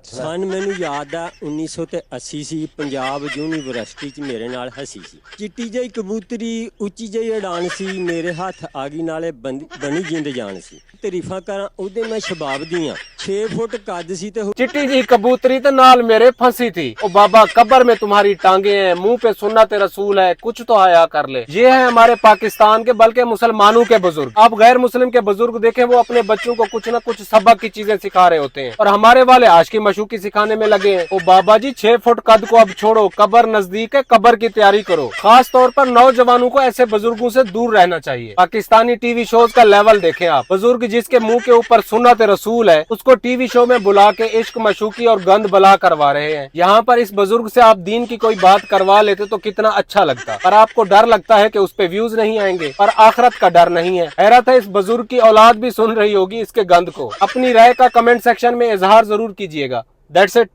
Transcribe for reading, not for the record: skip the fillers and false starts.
ਸਨ ਮੈਨੂੰ ਯਾਦ ਆ 1980 ਸੀ। ਪੰਜਾਬ ਯੂਨੀਵਰਸਿਟੀ 'ਚ ਮੇਰੇ ਨਾਲ ਹੱਸੀ ਸੀ। ਚਿੱਟੀ ਜਿਹੀ ਕਬੂਤਰੀ ਉੱਚੀ ਜਿਹੀ ਉਡਾਨ ਸੀ, ਮੇਰੇ ਹੱਥ ਆ ਗਈ ਨਾਲੇ ਬਣੀ ਜਿੰਦ ਜਾਨ ਸੀ। ਤਾਰੀਫਾਂ ਕਰਾਂ ਉਹਦੇ मैं शबाब ਦੀਆਂ 6 फुट कद सी ते चिट्टी जी कबूतरी तो नाल मेरे फंसी थी। ओ बाबा कब्र में तुम्हारी टांगे हैं, मुंह पे सुन्नत रसूल है, कुछ तो हया कर ले। ये है हमारे पाकिस्तान के बल्कि मुसलमानों के बुजुर्ग। आप गैर मुस्लिम के बुजुर्ग देखें, वो अपने बच्चों को कुछ न कुछ सबक की चीजें सिखा रहे होते हैं, और हमारे वाले आज की मशूकी सिखाने में लगे हैं। ओ बाबा जी 6 फुट कद को अब छोड़ो, कब्र नजदीक है, कब्र की तैयारी करो। खास तौर पर नौजवानों को ऐसे बुजुर्गों से दूर रहना चाहिए। पाकिस्तानी टीवी शोज का लेवल देखें आप। बुजुर्ग जिसके मुंह के ऊपर सुन्नत रसूल है, उसको टीवी शो में बुला के इश्क मशूकी और गंद बला करवा रहे हैं। यहाँ पर इस बुजुर्ग से आप दीन की कोई बात करवा लेते तो कितना अच्छा लगता, पर आपको डर लगता है कि उस पे व्यूज नहीं आएंगे, पर आखिरत का डर नहीं है। हैरत है इस बुजुर्ग की औलाद भी सुन रही होगी इसके गंद को। अपनी राय का कमेंट सेक्शन में इजहार जरूर कीजिएगा। That's it.